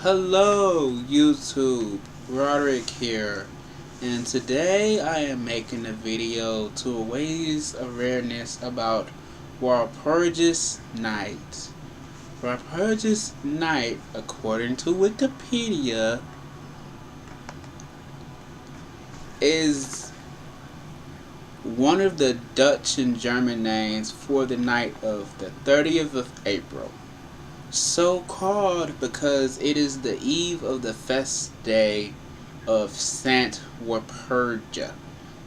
Hello YouTube, Roderick here, and today I am making a video to raise awareness about Walpurgis Night. Walpurgis Night, according to Wikipedia, is one of the Dutch and German names for the night of the 30th of April. So called because it is the eve of the feast day of Saint Walpurga,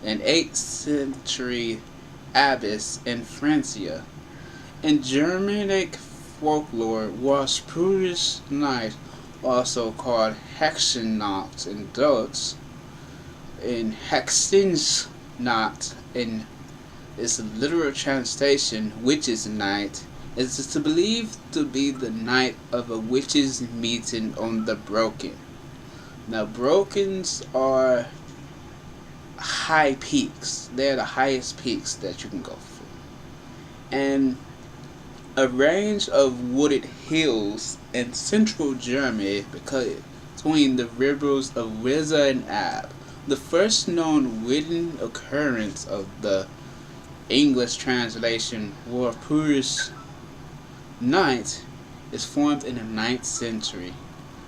an 8th century abbess in Francia. In Germanic folklore, Walpurgis Night, also called Hexennacht in Dutch, in Hexennacht in its literal translation, Witches' Night, is believed to be the night of a witches' meeting on the Brocken. Now, Brockens are high peaks. They're the highest peaks that you can go for. And a range of wooded hills in central Germany between the rivers of Weser and Ab. The first known written occurrence of the English translation Walpurgis Night is formed in the 9th century.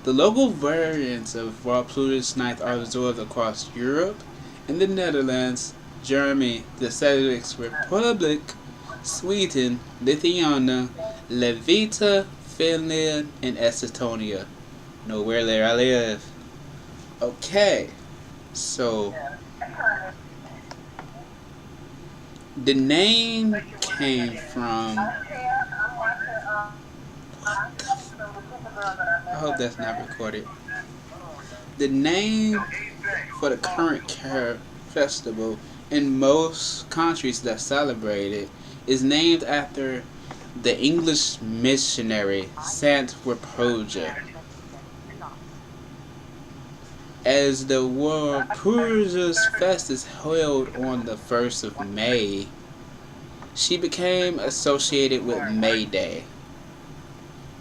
The local variants of Walpurgis Night are observed across Europe, in the Netherlands, Germany, the Czech Republic, Sweden, Lithuania, Latvia, Finland, and Estonia. Know where there I live. Okay, so the name came from. I hope that's not recorded. The name for the current festival in most countries that celebrate it is named after the English missionary Saint Walpurga. As the Walpurgis Fest is held on the 1st of May, she became associated with May Day,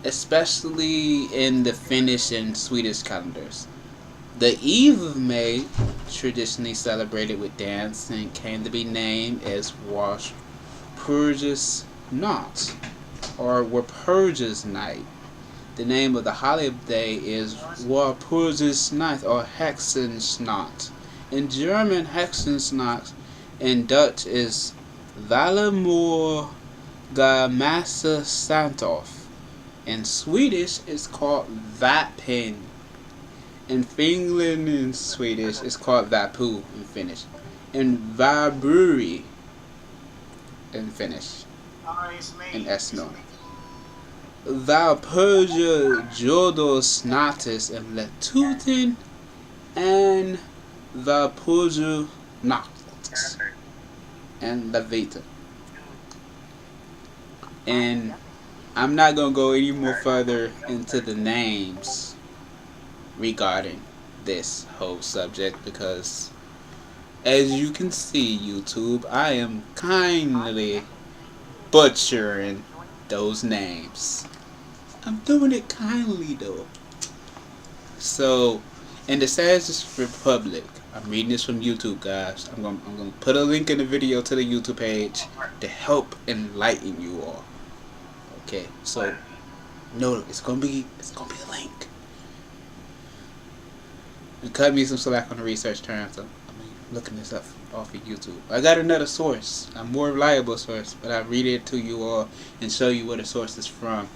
especially in the Finnish and Swedish calendars. The Eve of May, traditionally celebrated with dancing, came to be named as Walpurgis Night or Walpurgis Night. The name of the holiday is Walpurgis Night or Hexennacht. In German, Hexennacht. In Dutch is Valborgsmässoafton. In Swedish, it's called Vapen. In Finland, in Swedish, it's called Vapu in Finnish. In Vaburi in Finnish. In Estonian. Walpurga Juodosnatis in Latvian and Walpurga Nachts in Latvian. And I'm not going to go any more further into the names regarding this whole subject because, as you can see, YouTube, I am kindly butchering those names. I'm doing it kindly though. So, in the Czech Republic, I'm reading this from YouTube, guys. I'm gonna put a link in the video to the YouTube page to help enlighten you all. Okay, so no, it's gonna be a link. And cut me some slack on the research terms. I'm looking this up off of YouTube. I got another source, a more reliable source, but I'll read it to you all and show you where the source is from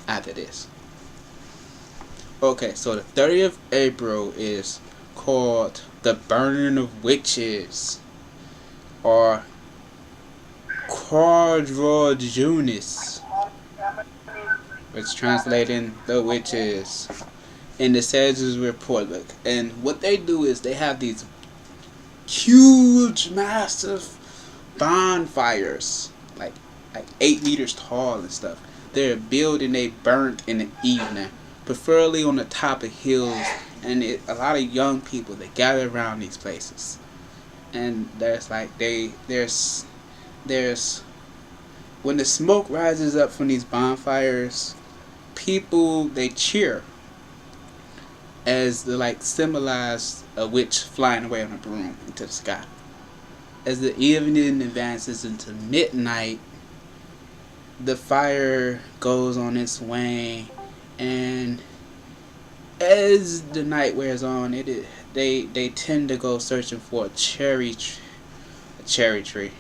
after this. Okay, so the 30th of April is called the Burning of Witches, or Quadrajunis, which translating the witches in the Czech Republic. And what they do is they have these huge, massive bonfires, like 8 meters tall and stuff. They're built and they burnt in the evening, preferably on the top of hills. And a lot of young people, they gather around these places. And there's when the smoke rises up from these bonfires, people, they cheer as the like symbolized a witch flying away on a broom into the sky. As the evening advances into midnight, the fire goes on its way, and as the night wears on, they tend to go searching for a cherry tree,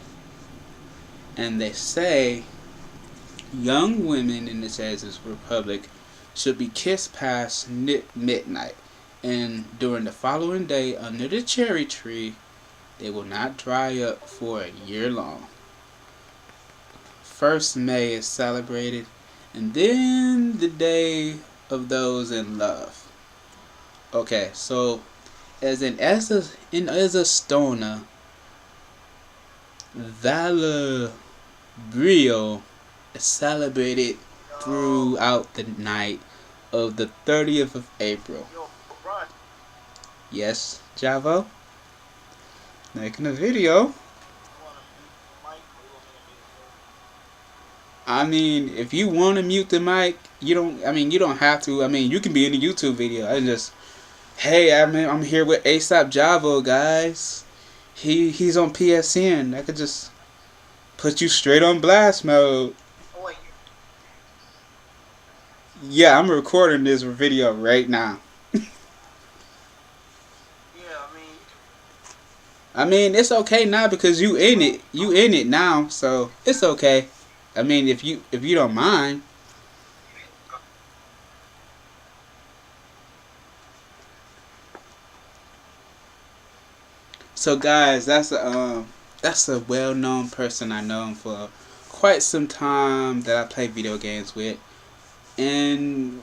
and they say young women in the Czech Republic should be kissed past midnight, and during the following day under the cherry tree, they will not dry up for a year long. 1st May is celebrated, and then the Day of Those in Love. Okay, so in Estona, Valor Brio is celebrated throughout the night of the 30th of April. Yes, Javo? Making a video. I mean, if you want to mute the mic, you don't have to. I mean, you can be in a YouTube video. Hey, I'm here with ASAP Javo, guys. He's on PSN. I could just put you straight on blast mode. Yeah, I'm recording this video right now. I mean, it's okay now because you in it. You in it now, so it's okay. I mean, if you don't mind. So guys, that's a well-known person I know for quite some time that I play video games with, and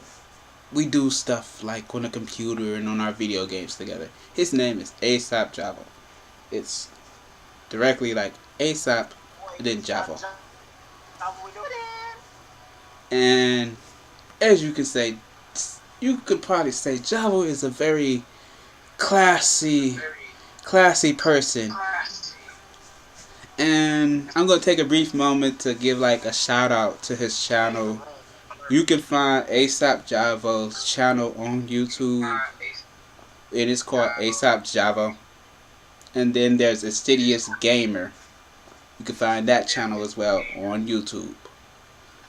we do stuff like on the computer and on our video games together. His name is ASAP Javo. It's directly like ASAP and then Javo. And as you could probably say Javo is a very classy person. And I'm gonna take a brief moment to give like a shout out to his channel. You can find ASAP Javo's channel on YouTube. It is called ASAP Javo. And then there's Astidious Gamer. You can find that channel as well on YouTube.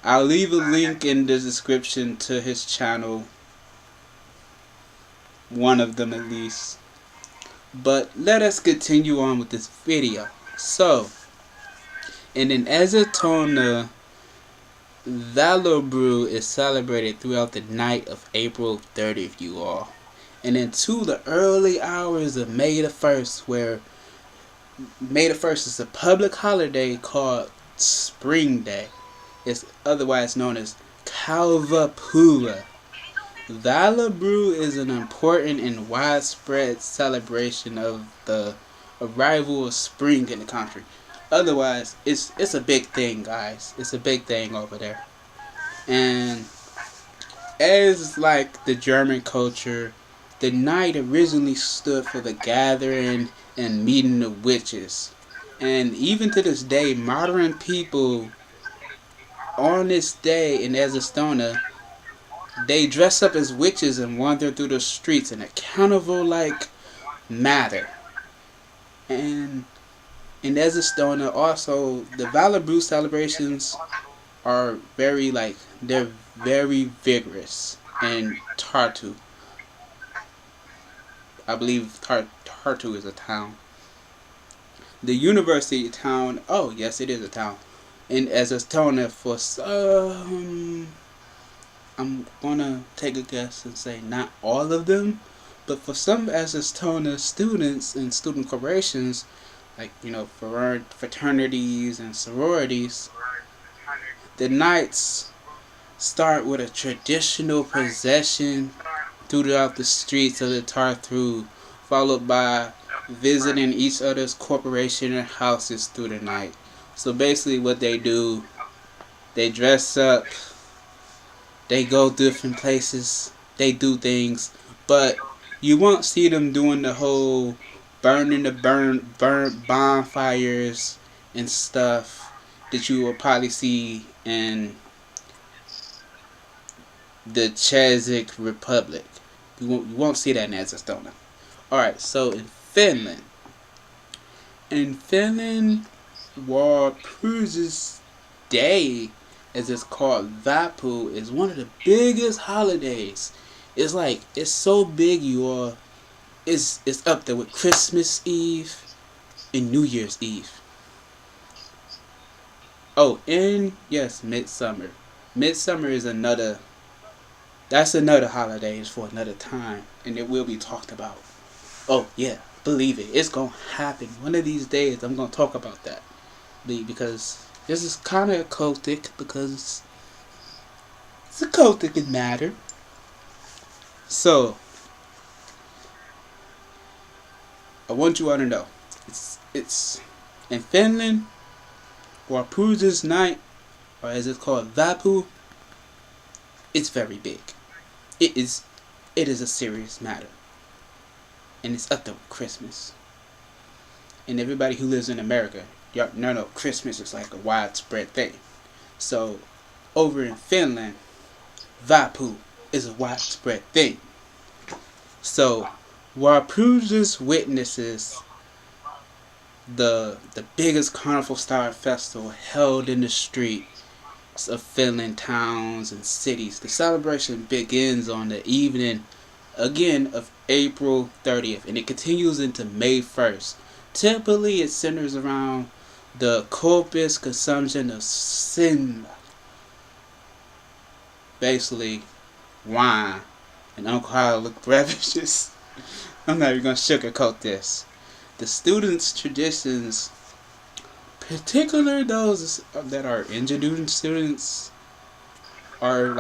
I'll leave a link in the description to his channel. One of them at least. But let us continue on with this video. So, and in Ezatona, Valor is celebrated throughout the night of April 30th, you all. And into the early hours of May the 1st, where May the 1st is a public holiday called Spring Day. It's otherwise known as Calvapura. Valor is an important and widespread celebration of the arrival of spring in the country. Otherwise, it's a big thing, guys. It's a big thing over there. And as like the German culture, the night originally stood for the gathering and meeting of witches. And even to this day, modern people on this day in Ezastona, they dress up as witches and wander through the streets in a carnival-like manner. And in Ezastona, also, the Valor celebrations are they're very vigorous in Tartu. I believe Tartu is a town. The university town, oh yes, it is a town. In Ezastona, for some, I'm gonna take a guess and say not all of them, but for some Ezastona students and student corporations, like fraternities and sororities, the nights start with a traditional procession throughout the streets of the Tartu, followed by visiting each other's corporation and houses through the night. So basically what they do, they dress up, they go different places, they do things, but you won't see them doing the whole burn bonfires and stuff that you will probably see in the Czech Republic. You won't see that in Estonia. All right, so in Finland, Walpurgis Day, as it's called, Vappu, is one of the biggest holidays. It's so big, you all. It's up there with Christmas Eve and New Year's Eve. Oh, and yes, Midsummer. Midsummer is another. That's another holiday. It's for another time, and it will be talked about. Oh yeah, believe it. It's gonna happen one of these days. I'm gonna talk about that because this is kind of occultic because it's occultic in matter. So I want you all to know, it's in Finland, Walpurgis Night, or as it's called, Vappu. It's very big. It is. It is a serious matter, and it's up there with Christmas. And everybody who lives in America, y'all know Christmas is like a widespread thing. So over in Finland, Vappu is a widespread thing. So Walpurgis witnesses the biggest carnival style festival held in the streets of Finland towns and cities. The celebration begins on the evening again of April 30th, and it continues into May 1st. Typically it centers around the copious consumption of sin, basically wine and alcoholic beverages. I'm not even gonna sugarcoat this. The students' traditions, particularly those that are engineering students, are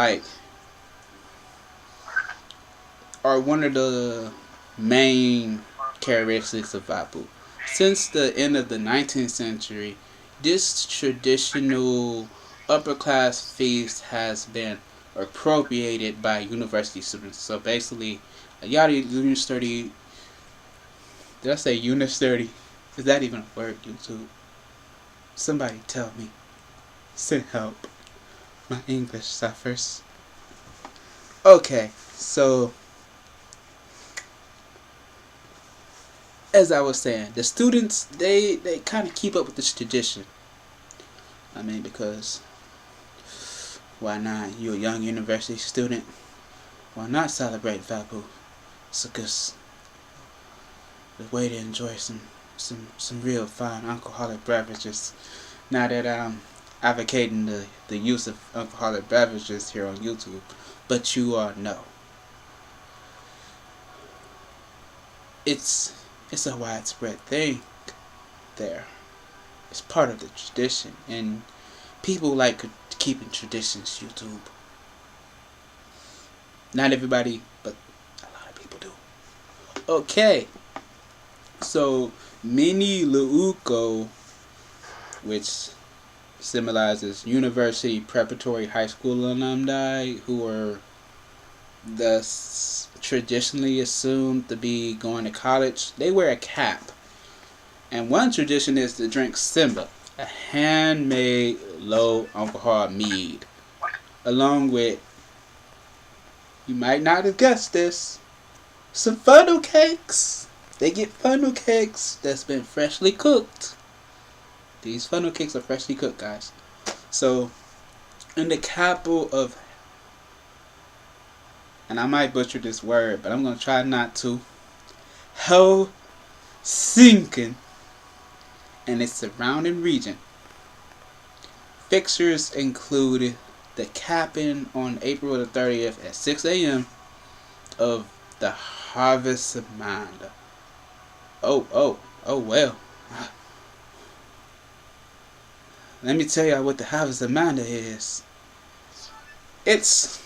one of the main characteristics of Vappu. Since the end of the 19th century, this traditional upper class feast has been appropriated by university students. So basically, a yada university. Did I say university? Is that even a word, YouTube? Somebody tell me. Send help. My English suffers. Okay, so as I was saying, the students they kind of keep up with this tradition. I mean, because why not? You're a young university student. Why not celebrate Vappu? It's a good way to enjoy some real fine alcoholic beverages. Now that I'm advocating the use of alcoholic beverages here on YouTube, but you all know it's a widespread thing there. It's part of the tradition, and people like keeping traditions. YouTube. Not everybody, but a lot of people do. Okay, so Mini Leuko, which symbolizes university preparatory high school alumni who are thus traditionally assumed to be going to college, they wear a cap. And one tradition is to drink Simba, a handmade low alcohol mead, along with, you might not have guessed this, some funnel cakes. They get funnel cakes that's been freshly cooked. These funnel cakes are freshly cooked, guys. So, in the capital of, and I might butcher this word, but I'm going to try not to, Helsinki and its surrounding region, fixtures include the capping on April the 30th at 6 a.m. of the Harvest Amanda. Oh well. Let me tell you what the Harvest Amanda is. It's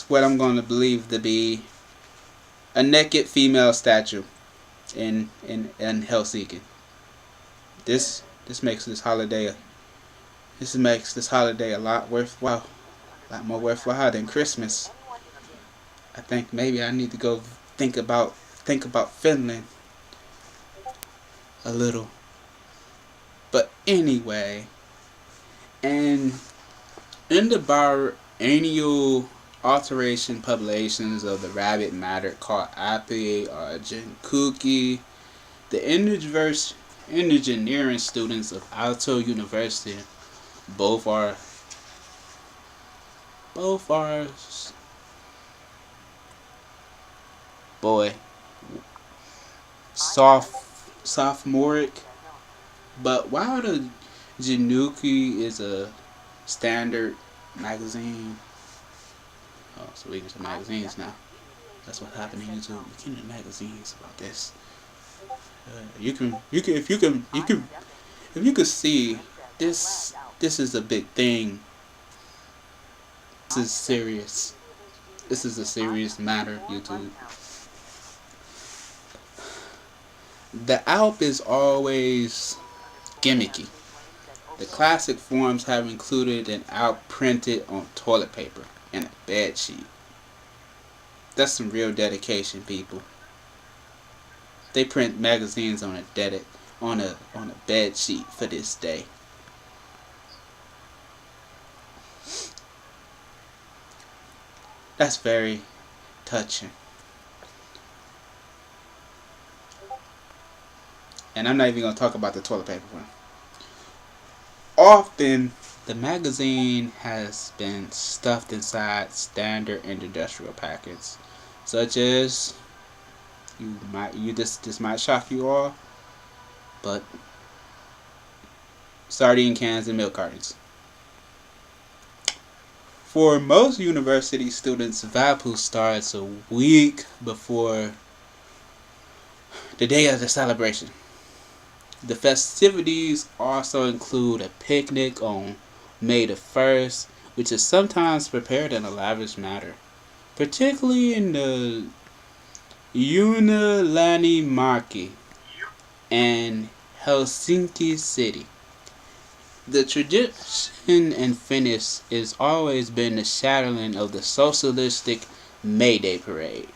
what I'm going to believe to be a naked female statue in Helsinki. This makes this holiday a lot worthwhile, a lot more worthwhile than Christmas. I think maybe I need to go think about Finland a little. But anyway, and in the biennial alteration publications of the rabbit matter called Appy or Jinkuki. The engineering students of Alto University both are both are boy sophomoric. But while the Januki is a standard magazine, oh, so we get the magazines now. That's what happened in YouTube. We get the magazines about this. If you could see this. This is a big thing. This is serious. This is a serious matter, YouTube. The Alp is always gimmicky. The classic forms have included an Alp printed on toilet paper and a bed sheet. That's some real dedication, people. They print magazines on a bed sheet for this day. That's very touching. And I'm not even going to talk about the toilet paper one. Often, the magazine has been stuffed inside standard industrial packets, such as this might shock you all, but sardine cans and milk cartons. For most university students, Vapu starts a week before the day of the celebration. The festivities also include a picnic on May the 1st, which is sometimes prepared in a lavish manner, particularly in the Unilanimäki and Helsinki city. The tradition and finish has always been the shadowing of the socialistic May Day parade.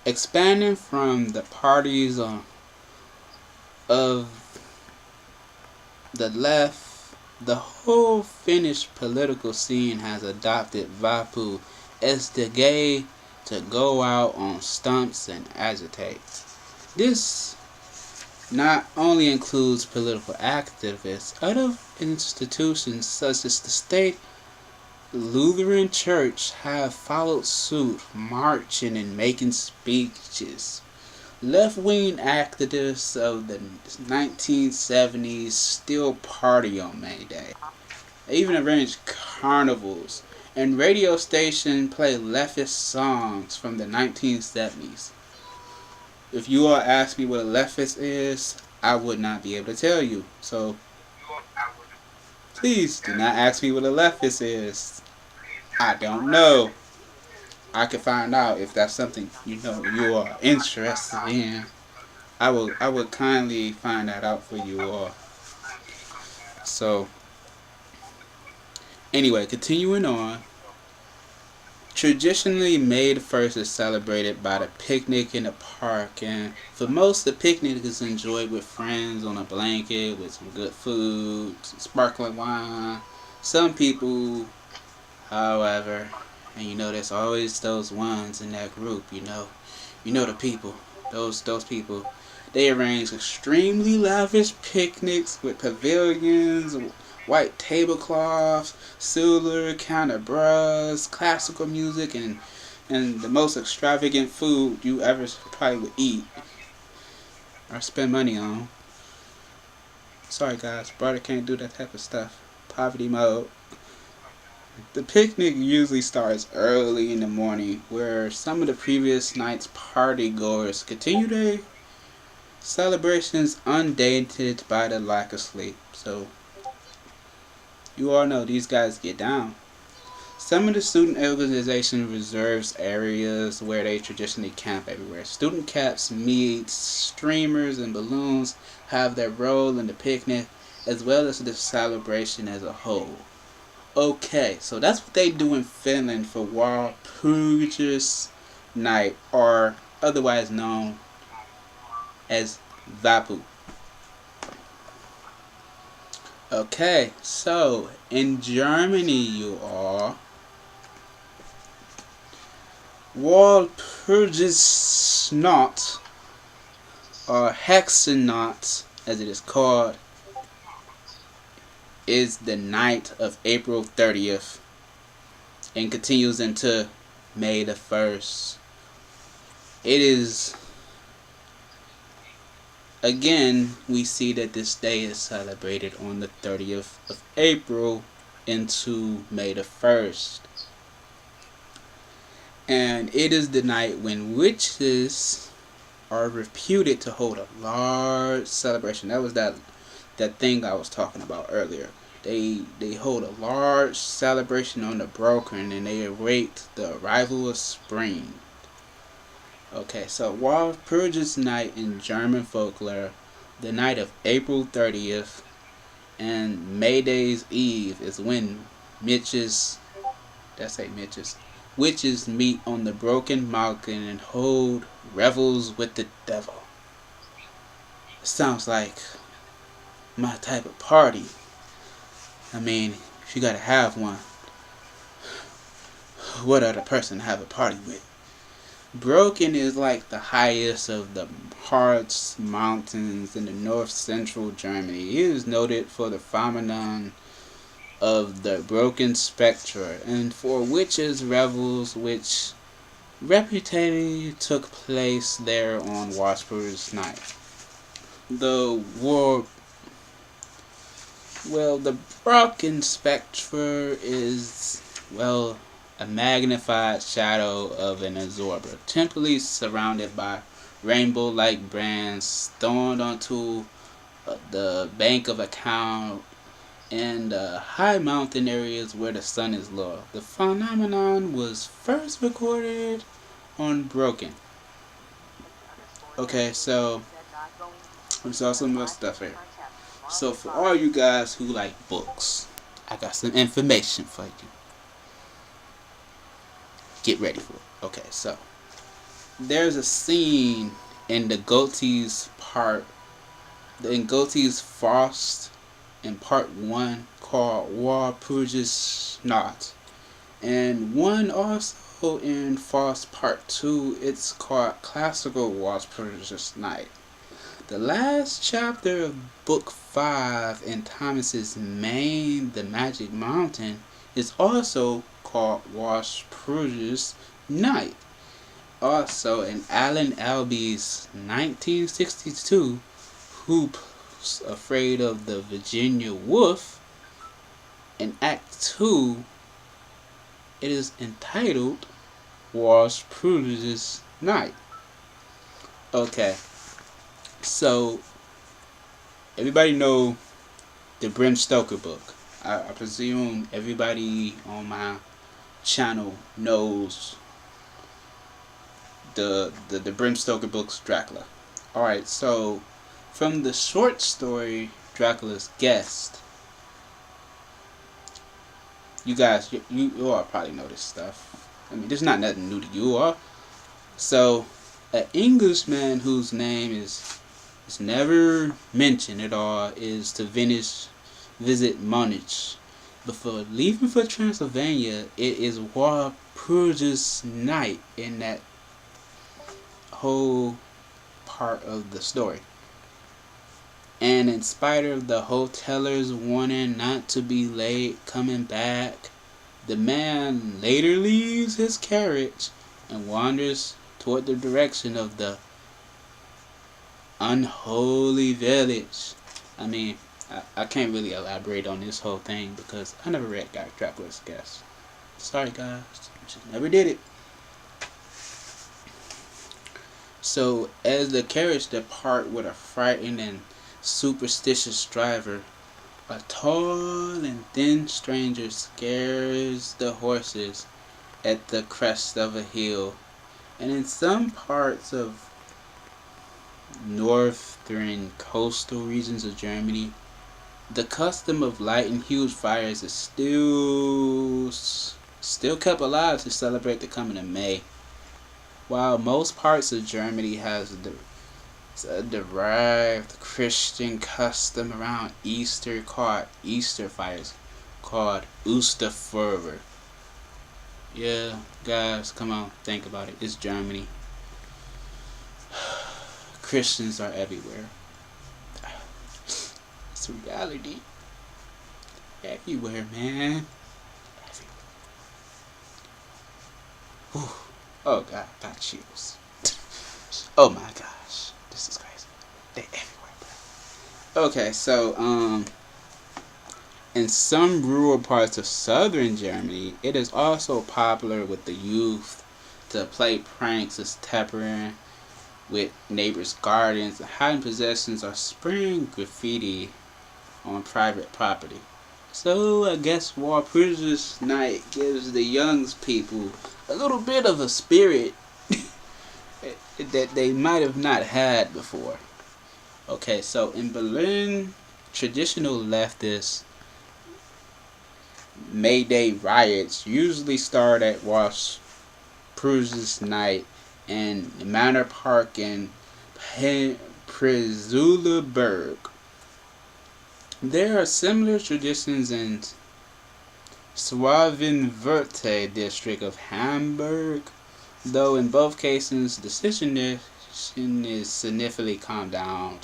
Expanding from the parties of the left, the whole Finnish political scene has adopted Vapu as the gay to go out on stumps and agitate. This not only includes political activists, other institutions such as the State Lutheran Church have followed suit, marching and making speeches. Left-wing activists of the 1970s still party on May Day. They even arrange carnivals, and radio stations play leftist songs from the 1970s. If you all ask me what a leftist is, I would not be able to tell you. So, please do not ask me what a leftist is. I don't know. I can find out if that's something you are interested in. I would kindly find that out for you all. So, anyway, continuing on. Traditionally, May the 1st is celebrated by the picnic in the park, and for most, the picnic is enjoyed with friends on a blanket with some good food, some sparkling wine. Some people, however, and there's always those ones in that group, the people, those people, they arrange extremely lavish picnics with pavilions, white tablecloths, silver candelabras, classical music, and the most extravagant food you ever probably would eat or spend money on. Sorry guys, brother can't do that type of stuff. Poverty mode. The picnic usually starts early in the morning, where some of the previous night's party goers continue their celebrations undated by the lack of sleep. So, you all know these guys get down. Some of the student organization reserves areas where they traditionally camp everywhere. Student camps, meets, streamers, and balloons have their role in the picnic as well as the celebration as a whole. Okay, so that's what they do in Finland for Walpurgis Night, or otherwise known as Vapu. Okay, so in Germany, you all, Walpurgis Night, or Hexennacht as it is called, is the night of April 30th and continues into May the 1st. It is, again, we see that this day is celebrated on the 30th of April into May the 1st. And it is the night when witches are reputed to hold a large celebration. That was that thing I was talking about earlier. They hold a large celebration on the broken and they await the arrival of spring. Okay, so Walpurgis Night in German folklore, the night of April 30th and May Day's Eve is when witches meet on the broken mountain and hold revels with the devil. Sounds like my type of party. I mean, if you gotta have one, what other person to have a party with? Broken is like the highest of the Harz Mountains in the north central Germany. It is noted for the phenomenon of the broken spectra and for witches' revels which reputably took place there on Walpurgis Night. The broken spectra is, a magnified shadow of an absorber, typically surrounded by rainbow-like brands thrown onto the bank of a canal in high mountain areas where the sun is low. The phenomenon was first recorded on Broken. Okay, so we saw some more stuff here. So for all you guys who like books, I got some information for you. Get ready for it. Okay, so there's a scene in Goethe's Faust in part 1 called Walpurgis Night, and one also in Faust part 2. It's called Classical Walpurgis Night. The last chapter of book 5 in Thomas's Main, The Magic Mountain, is also called Walpurgis Night. Also in Alan Albee's 1962 Who's Afraid of the Virginia Wolf, in Act 2, it is entitled Walpurgis Night. Okay, so everybody know the Bram Stoker book. I presume everybody on my channel knows the Bram Stoker book's Dracula. Alright, so from the short story Dracula's Guest, you guys, you all probably know this stuff. I mean, there's not nothing new to you all. So, an Englishman whose name is never mentioned at all is to visit Munich. Before leaving for Transylvania, it is Walpurgis Night in that whole part of the story. And in spite of the hoteler's warning not to be late coming back, the man later leaves his carriage and wanders toward the direction of the unholy village. I mean, I can't really elaborate on this whole thing because I never read Dracula's Guest. Sorry guys, just never did it. So as the carriage depart with a frightened and superstitious driver, a tall and thin stranger scares the horses at the crest of a hill. And in some parts of northern coastal regions of Germany, the custom of lighting huge fires is still kept alive to celebrate the coming of May. While most parts of Germany has a derived Christian custom around Easter called Easter fires, called Osterfeuer. Yeah, guys, come on, think about it. It's Germany. Christians are everywhere. It's reality. Everywhere, man. Everywhere. Whew. Oh god, got chills. Oh my gosh, this is crazy. They everywhere, bro. Okay, so in some rural parts of southern Germany, it is also popular with the youth to play pranks as tampering with neighbors' gardens, hiding possessions, or spraying graffiti on private property. So I guess Walpurgis Night gives the young people a little bit of a spirit that they might have not had before. Okay, so in Berlin, traditional leftist May Day riots usually start at Walpurgis Night in Manor Park in Prenzlauerberg. There are similar traditions in Schwabenwörth district of Hamburg, though in both cases the situation is significantly calmed down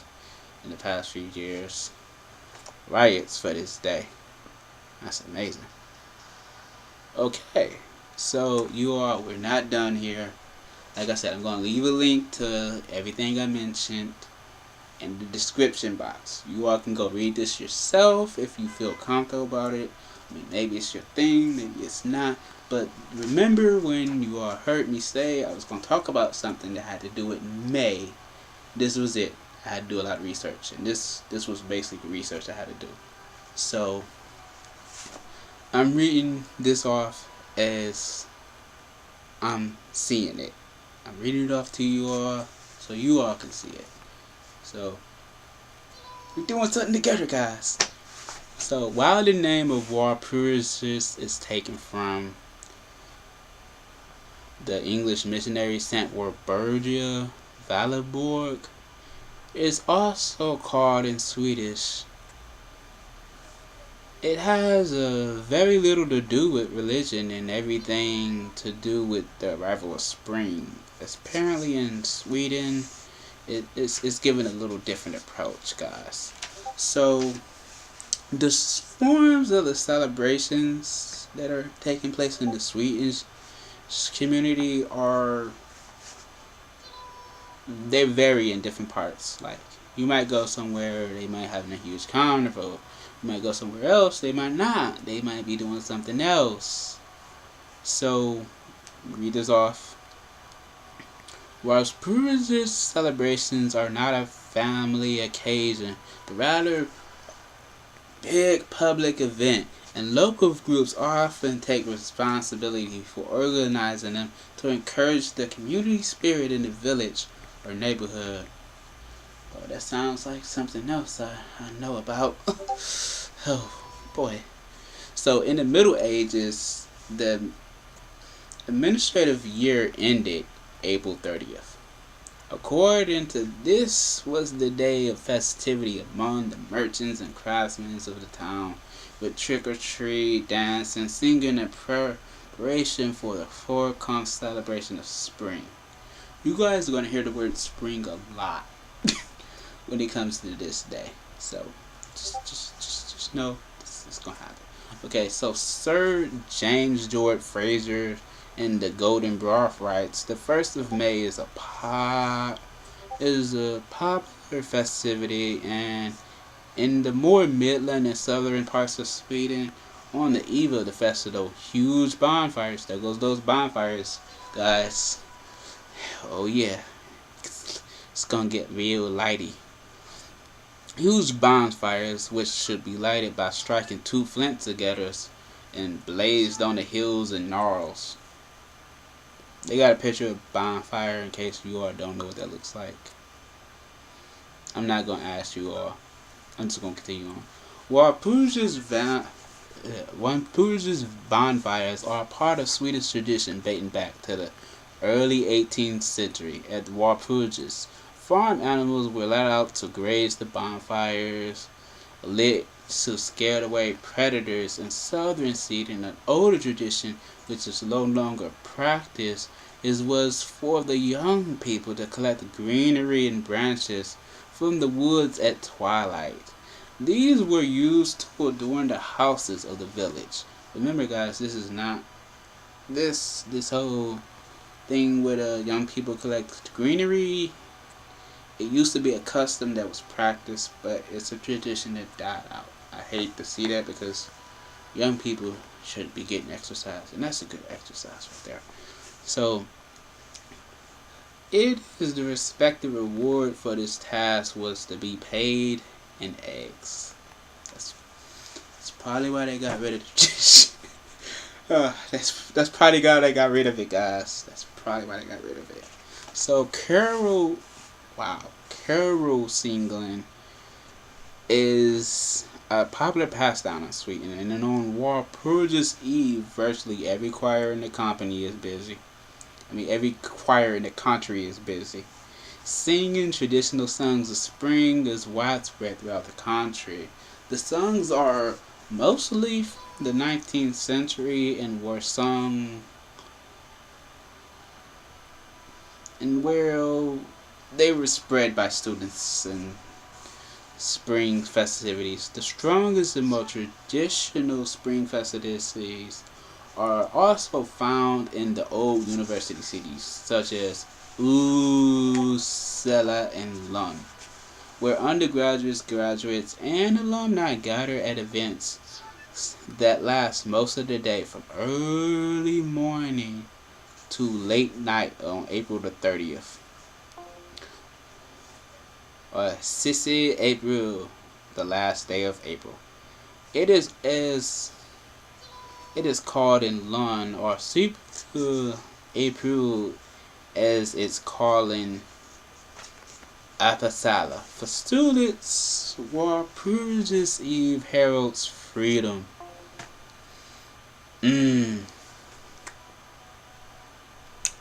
in the past few years. Riots for this day. That's amazing. Okay, so we're not done here. Like I said, I'm going to leave a link to everything I mentioned in the description box. You all can go read this yourself if you feel comfortable about it. I mean, maybe it's your thing, maybe it's not. But remember when you all heard me say I was going to talk about something that had to do with May. This was it. I had to do a lot of research, and this was basically research I had to do. So I'm reading this off as I'm seeing it. I'm reading it off to you all so you all can see it. So we're doing something together, guys. So while the name of Walpurgis is taken from the English missionary Saint Walburga Valborg, it is also called in Swedish. It has very little to do with religion and everything to do with the arrival of spring. Apparently in Sweden, it's given a little different approach, guys. So the forms of the celebrations that are taking place in the Swedish community they vary in different parts. Like you might go somewhere, they might have a huge carnival. You might go somewhere else, they might not. They might be doing something else. So read this off. Whilst Walpurgis celebrations are not a family occasion, but rather big public event, and local groups often take responsibility for organizing them to encourage the community spirit in the village or neighborhood. Oh, that sounds like something else I know about. Oh boy. So in the Middle Ages, the administrative year ended April 30th. According to this was the day of festivity among the merchants and craftsmen of the town, with trick-or-treat, dancing, singing in preparation for the forthcoming celebration of spring. You guys are going to hear the word spring a lot when it comes to this day. So just know this is going to happen. Okay, so Sir James George Fraser in the Golden Broth writes, the 1st of May is a popular festivity, and in the more midland and southern parts of Sweden, on the eve of the festival, huge bonfires. There goes those bonfires, guys. Oh yeah, it's gonna get real lighty. Huge bonfires, which should be lighted by striking two flints together and blazed on the hills and gnarls. They got a picture of bonfire in case you all don't know what that looks like. I'm not gonna ask you all. I'm just gonna continue on. Walpurgis bonfires are a part of Swedish tradition dating back to the early 18th century. At Walpurgis, farm animals were let out to graze the bonfires, lit to scare away predators and southern seeding. An older tradition, which is no longer practiced, was for the young people to collect greenery and branches from the woods at twilight. These were used to adorn the houses of the village. Remember, guys, this is not this whole thing with young people collect greenery. It used to be a custom that was practiced, but it's a tradition that died out. I hate to see that because young people should be getting exercise, and that's a good exercise right there. So, it is the respective reward for this task was to be paid in eggs. That's probably why they got rid of the tradition. That's probably why they got rid of it, guys. That's probably why they got rid of it. So carol singing is a popular pastime in Sweden, and then on Walpurgis Eve, virtually every choir in the company is busy. Every choir in the country is busy. Singing traditional songs of spring is widespread throughout the country. The songs are mostly from the 19th century and were sung and where they were spread by students and spring festivities. The strongest and more traditional spring festivities are also found in the old university cities such as Uppsala and Lund, where undergraduates, graduates, and alumni gather at events that last most of the day from early morning to late night on April the 30th. Or Sissy April, the last day of April. It is called in Lund, or Super April as it's called in Uppsala. For students, Walpurgis Eve heralds freedom.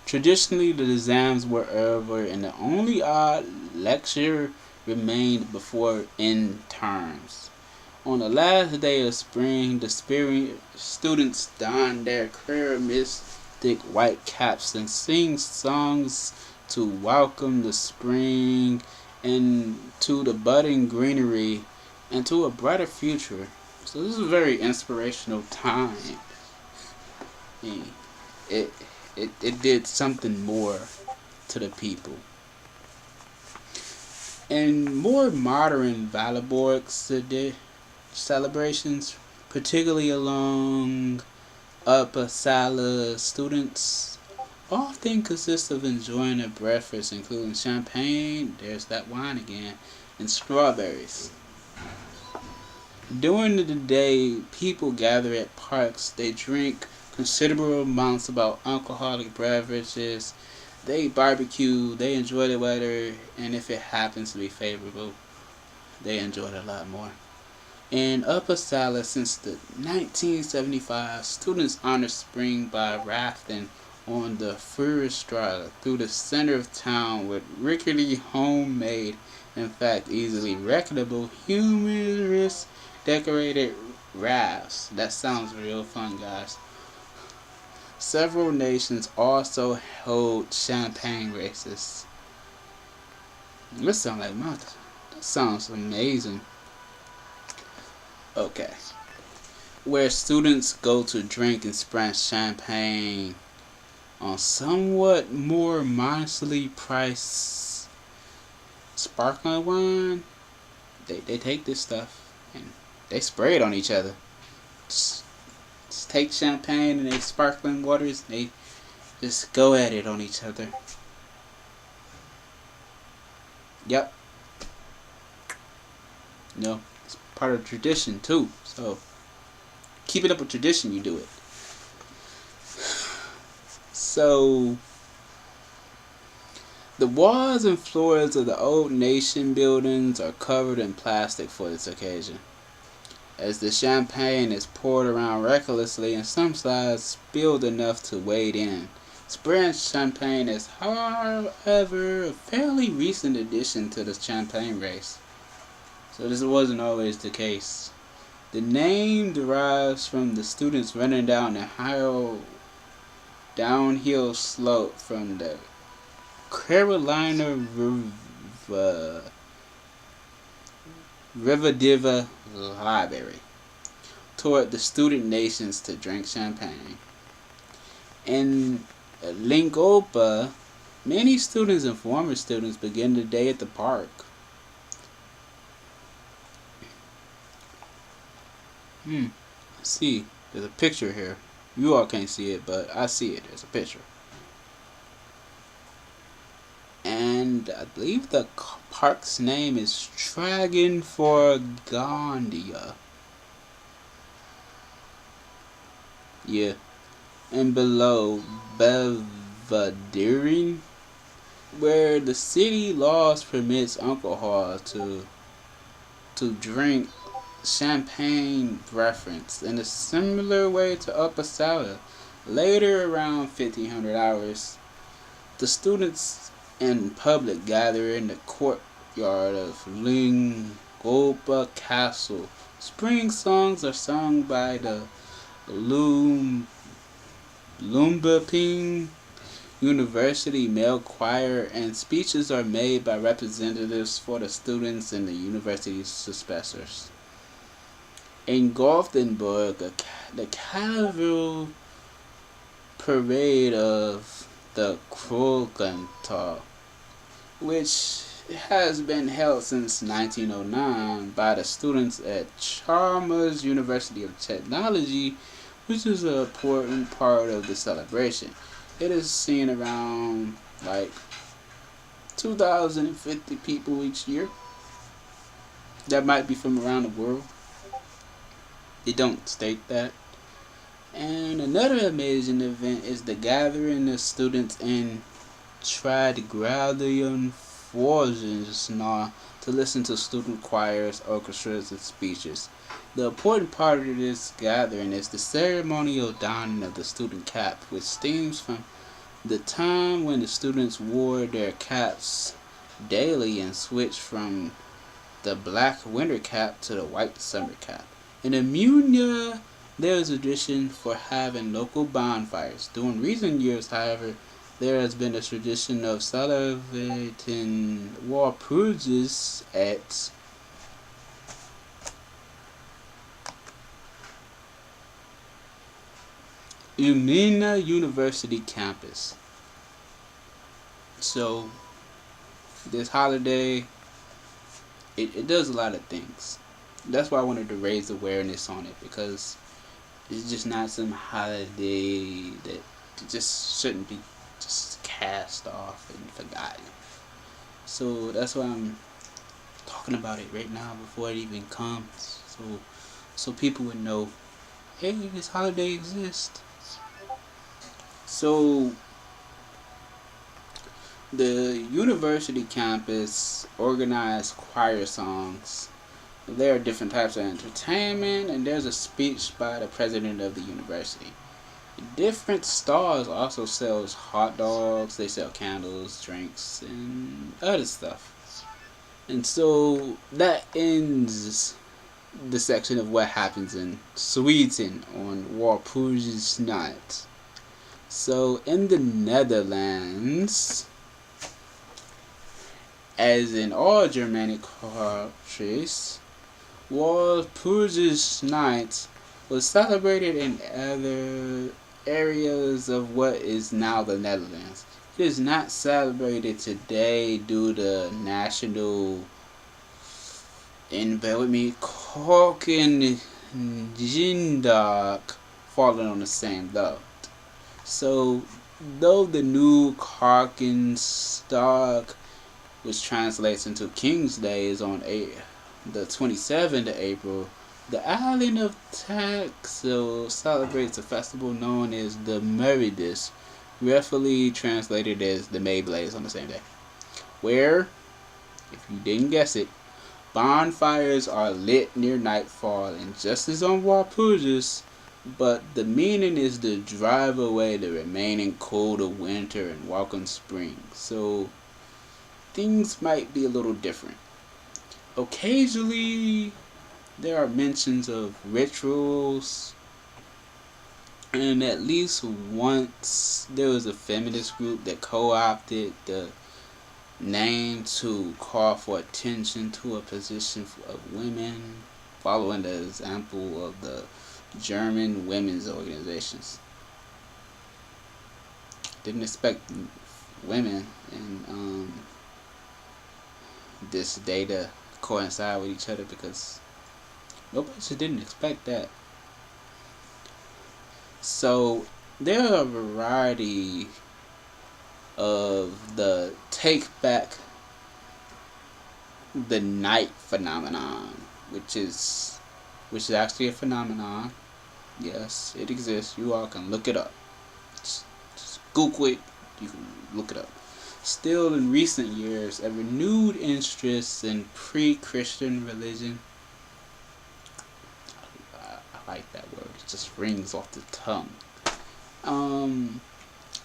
Traditionally, the exams were over, and the only odd lecture remained before end terms. On the last day of spring, the students don their characteristic white caps and sing songs to welcome the spring and to the budding greenery and to a brighter future. So this is a very inspirational time. It did something more to the people. And more modern Valborg celebrations, particularly along Uppsala, students often consist of enjoying a breakfast including champagne, there's that wine again, and strawberries. During the day, people gather at parks. They drink considerable amounts of alcoholic beverages. They barbecue. They enjoy the weather, and if it happens to be favorable, they enjoy it a lot more. In Uppsala, since the 1975, students honor spring by rafting on the Furstrada through the center of town with rickety, homemade, in fact easily wreckable, humorous, decorated rafts. That sounds real fun, guys. Several nations also hold champagne races. That sounds amazing. Okay. Where students go to drink and splash champagne on somewhat more modestly priced sparkling wine. They take this stuff and they spray it on each other. Just take champagne and they sparkling waters and they just go at it on each other. Yep. It's part of tradition too. So keep it up with tradition, you do it. So the walls and floors of the old nation buildings are covered in plastic for this occasion, as the champagne is poured around recklessly and some sides spilled enough to wade in. Spraying champagne is, however, a fairly recent addition to the champagne race. So this wasn't always the case. The name derives from the students running down a high downhill slope from the Carolina Rivadiva Library toward the student nations to drink champagne. In Lingopa, many students and former students begin the day at the park. See, there's a picture here. You all can't see it, but I see it. There's a picture. And I believe the park's name is Dragon for Gandia. Yeah. And below, Belvedere, where the city laws permits alcohol to drink champagne reference in a similar way to Upper Sala. Later, around 1500 hours, the students and public gather in the courtyard of Lingopa Castle. Spring songs are sung by the Lumbaping University male choir, and speeches are made by representatives for the students and the university's successors. In Gothenburg, the carnival parade of the Krogantag, which has been held since 1909 by the students at Chalmers University of Technology, which is an important part of the celebration. It is seen around like 2,050 people each year. That might be from around the world. They don't state that. And another amazing event is the gathering of students in Tradgradian Forgesna to listen to student choirs, orchestras, and speeches. The important part of this gathering is the ceremonial donning of the student cap, which stems from the time when the students wore their caps daily and switched from the black winter cap to the white summer cap. In Amunia, there is a tradition for having local bonfires. During recent years, however, there has been a tradition of celebrating Walpurgis at Unina University campus. So, this holiday, it does a lot of things. That's why I wanted to raise awareness on it, because it's just not some holiday that just shouldn't be just cast off and forgotten. So that's why I'm talking about it right now before it even comes, so people would know, hey, this holiday exists. So the university campus organized choir songs. There are different types of entertainment, and there's a speech by the president of the university. Different stalls also sells hot dogs, they sell candles, drinks, and other stuff. And so that ends the section of what happens in Sweden on Walpurgis Night. So in the Netherlands, as in all Germanic countries, Walpurgis Night was celebrated in other areas of what is now the Netherlands. It is not celebrated today due to national, and bear with me, Kokenjindag falling on the same date. So, though the new Karkenstag, which translates into King's Day, is on the 27th of April, the island of Texel celebrates a festival known as the Meridus, roughly translated as the May Blaze, on the same day, where, if you didn't guess it, bonfires are lit near nightfall, and just as on Walpurgis, but the meaning is to drive away the remaining cold of winter and welcome spring. So things might be a little different. Occasionally, there are mentions of rituals, and at least once there was a feminist group that co-opted the name to call for attention to a position of women, following the example of the German women's organizations. Didn't expect women in this data coincide with each other, because nobody just didn't expect that. So there are a variety of the take back the night phenomenon, which is actually a phenomenon. Yes, it exists. You all can look it up. Just Google it. You can look it up. Still, in recent years, a renewed interest in pre-Christian religion. I like that word. It just rings off the tongue.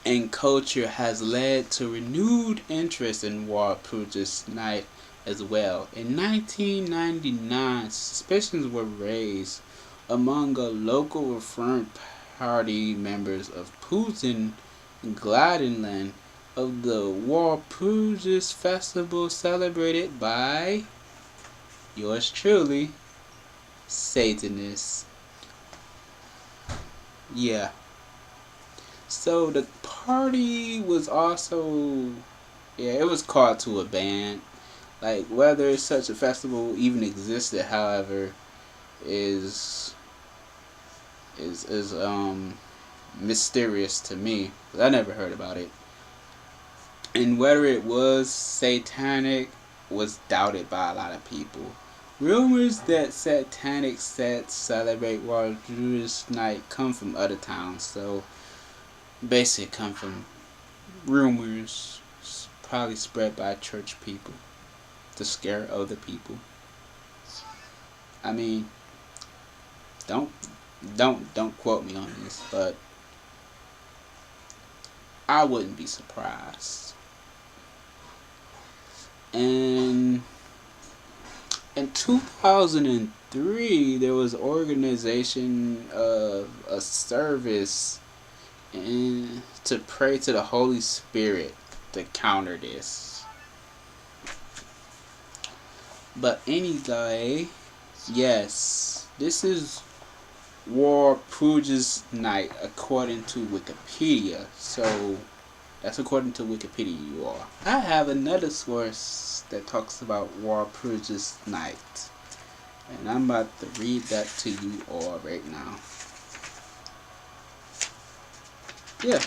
And culture has led to renewed interest in Walpurgis Night as well. In 1999, suspicions were raised among a local Reformed Party members of Putin Gladenland of the Walpurgis festival celebrated by yours truly, Satanists. Yeah. So the party was also, yeah, it was called to a ban. Like, whether such a festival even existed, however, is mysterious to me. I never heard about it. And whether it was satanic was doubted by a lot of people. Rumors that satanic sets celebrate Walpurgis Night come from other towns, so basically come from rumors probably spread by church people to scare other people. I mean, don't quote me on this, but I wouldn't be surprised. And in 2003, there was organization of a service and to pray to the Holy Spirit to counter this. But anyway, yes, this is Walpurgis Night according to Wikipedia. So that's according to Wikipedia, you all. I have another source that talks about Walpurgis Night, and I'm about to read that to you all right now. Yeah.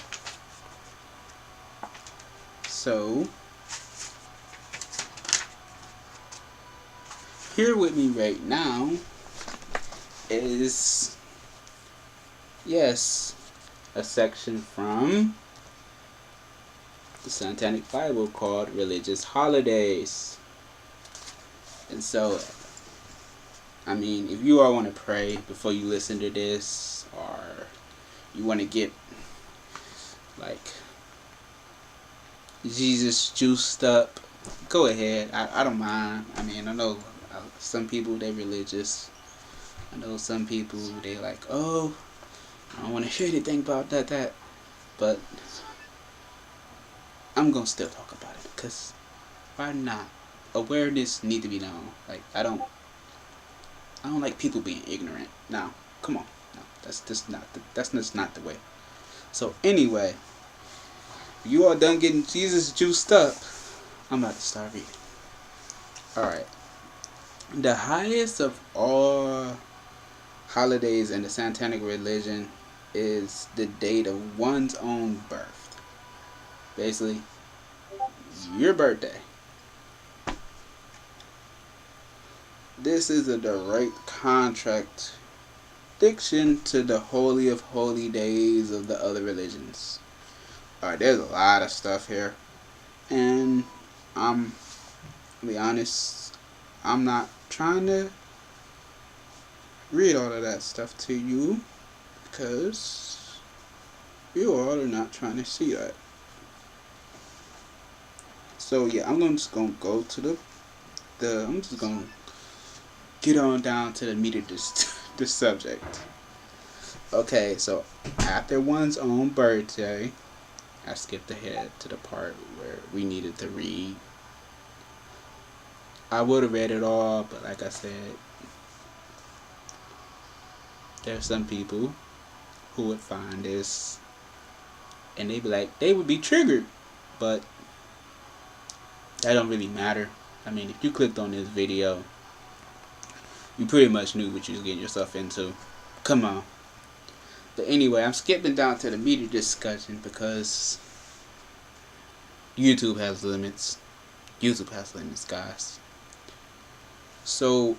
So here with me right now is, yes, a section from the Satanic Bible called Religious Holidays. And so, I mean, if you all want to pray before you listen to this, or you want to get like Jesus juiced up, go ahead. I don't mind. I mean, I know some people, they religious. I know some people, they like, oh, I don't want to hear anything about that. But I'm gonna still talk about it, because why not? Awareness need to be known. Like, I don't like people being ignorant. Now, come on. No, that's just not the way. So anyway, you all done getting Jesus juiced up, I'm about to start reading. Alright. The highest of all holidays in the Satanic religion is the date of one's own birth. Basically, your birthday. This is a direct contradiction to the holy of holy days of the other religions. Alright, there's a lot of stuff here, and to be honest, I'm not trying to read all of that stuff to you, because you all are not trying to see that. So yeah, I'm just gonna go to I'm just gonna get on down to the meat of this subject. Okay, so after one's own birthday, I skipped ahead to the part where we needed to read. I would have read it all, but like I said, there's some people who would find this and they would be triggered, but that don't really matter. I mean, if you clicked on this video, you pretty much knew what you was getting yourself into. Come on. But anyway, I'm skipping down to the media discussion because YouTube has limits. YouTube has limits, guys. So,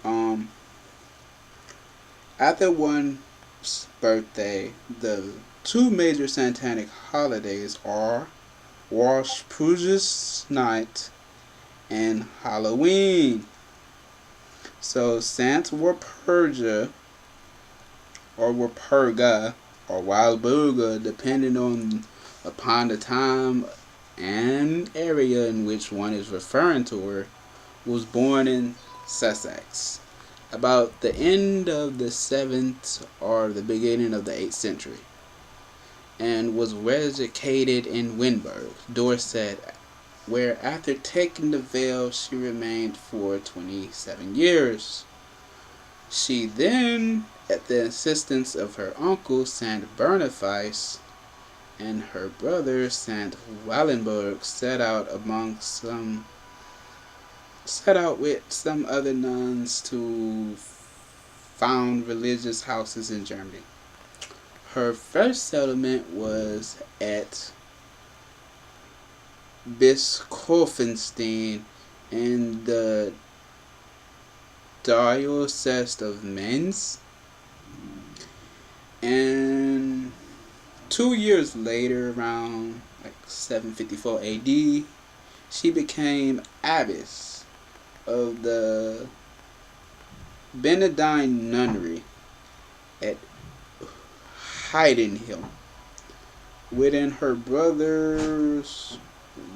after one's birthday, the two major satanic holidays are Walpurgis Night and Halloween. So, Saint Walpurga or Walpurga or Walpurga, depending upon the time and area in which one is referring to her, was born in Sussex about the end of the 7th or the beginning of the 8th century, and was educated in Winburg, Dorset, where after taking the veil she remained for 27 years. She then, at the insistence of her uncle Saint Boniface and her brother Saint Wallenberg, set out with some other nuns to found religious houses in Germany. Her first settlement was at Bischofenstein in the Diocese of Mainz, and 2 years later, around 754 AD, she became abbess of the Benedictine nunnery at Heidenheim, within her brother's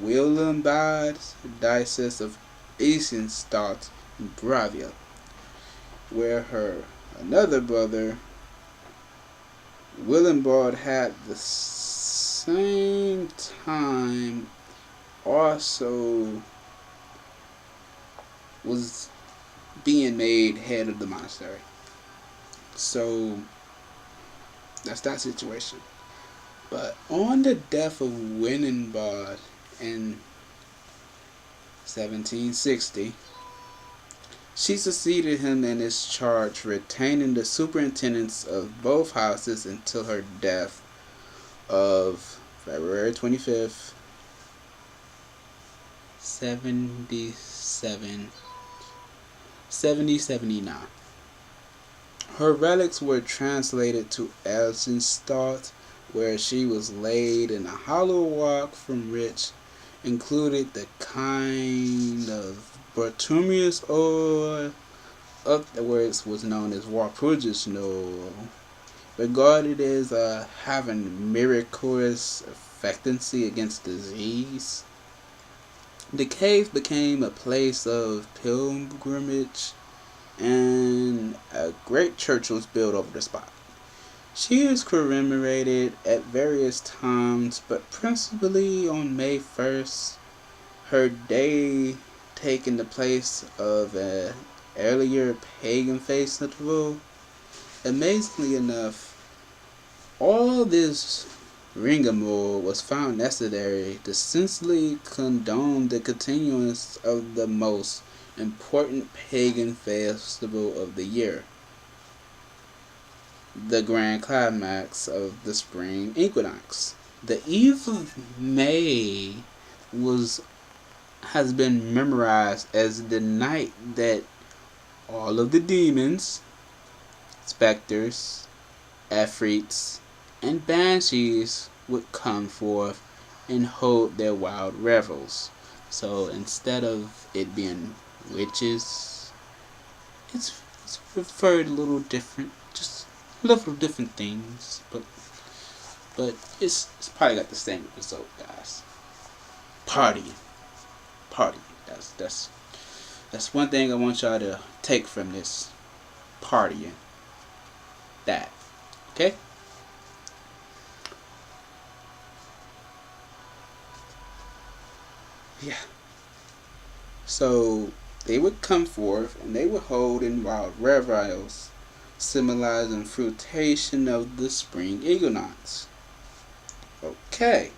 Wilhelmbad's Diocese of Eisenstadt in Bavaria, where her another brother Wilhelmbad had the same time also was being made head of the monastery. So that's that situation. But on the death of Wilhelmbad in 1760, she succeeded him in his charge, retaining the superintendence of both houses until her death of February 25th, 7079. Her relics were translated to Eisenstadt, where she was laid in a hollow rock from which included the kind of bituminous oil afterwards was known as Walpurgis Night, regarded as having miraculous effectiveness against disease. The cave became a place of pilgrimage, and a great church was built over the spot. She is commemorated at various times, but principally on May 1st, her day taking the place of an earlier pagan festival. Amazingly enough, all this rigmarole was found necessary to sincerely condone the continuance of the most important pagan festival of the year, the grand climax of the spring equinox. The eve of May has been memorized as the night that all of the demons, specters, efreets, and banshees would come forth and hold their wild revels. So instead of it being witches, it's referred a little different, just little different things, but it's probably got the same result, guys. Partying. That's one thing I want y'all to take from this partying. That. Okay? Yeah. So they would come forth and they would hold in wild revels, symbolizing fruitation of the spring equinox. Okay.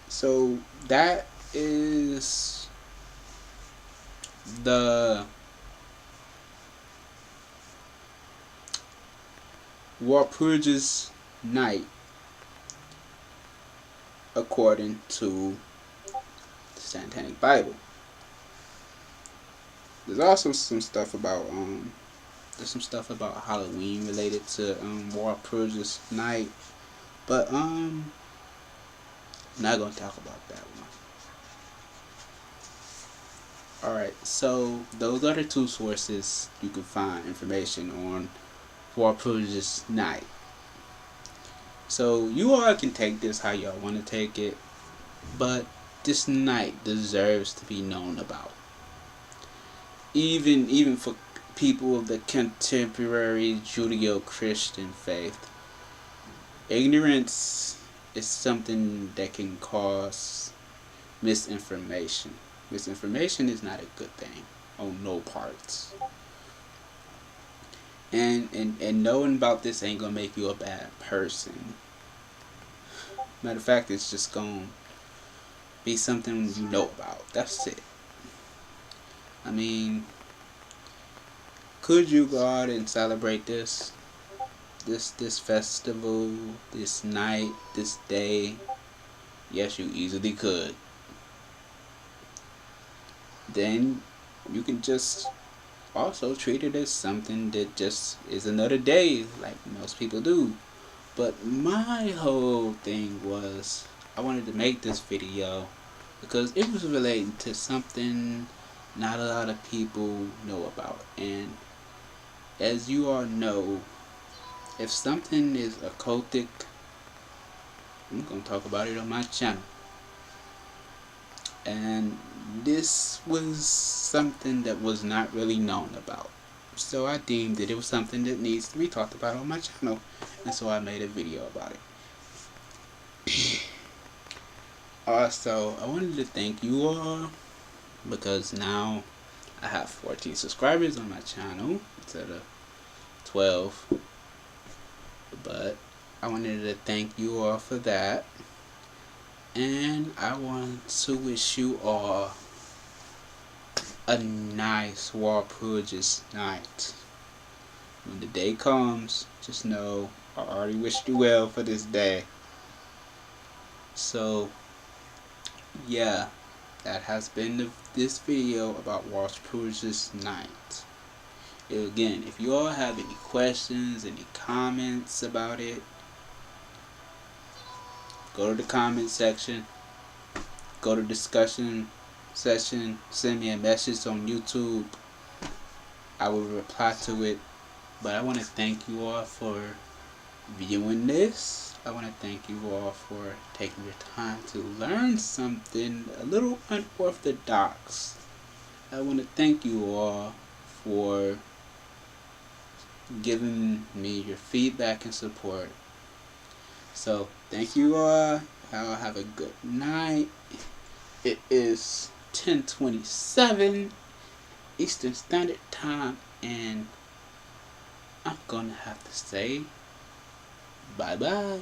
So that is the Walpurgis Night according to the Satanic Bible. There's also some stuff about there's some stuff about Halloween related to Walpurgis Night, but I'm not gonna talk about that one. Alright, so those are the two sources you can find information on Walpurgis Night. So you all can take this how y'all want to take it, but this night deserves to be known about. Even for people of the contemporary Judeo-Christian faith, ignorance is something that can cause misinformation. Misinformation is not a good thing on no parts. And knowing about this ain't gonna make you a bad person. Matter of fact, it's just gonna be something you know about. That's it. I mean, could you go out and celebrate this festival, this night, this day? Yes, you easily could. Then you can just also treat it as something that just is another day, like most people do. But my whole thing was, I wanted to make this video because it was relating to something not a lot of people know about. And as you all know, if something is occultic, I'm going to talk about it on my channel. And this was something that was not really known about. So I deemed that it was something that needs to be talked about on my channel. And so I made a video about it. Also, I wanted to thank you all because now I have 14 subscribers on my channel instead of 12. But I wanted to thank you all for that. And I want to wish you all a nice Walpurgis night. When the day comes, just know I already wished you well for this day. So, yeah, that has been this video about Walpurgis Night. Again, if you all have any questions, any comments about it, go to the comment section, go to discussion session, send me a message on YouTube. I will reply to it. But I want to thank you all for viewing this. I want to thank you all for taking your time to learn something a little unorthodox. I want to thank you all for giving me your feedback and support. So thank you all. I'll have a good night. It is 10:27 Eastern Standard Time, and I'm gonna have to say bye bye.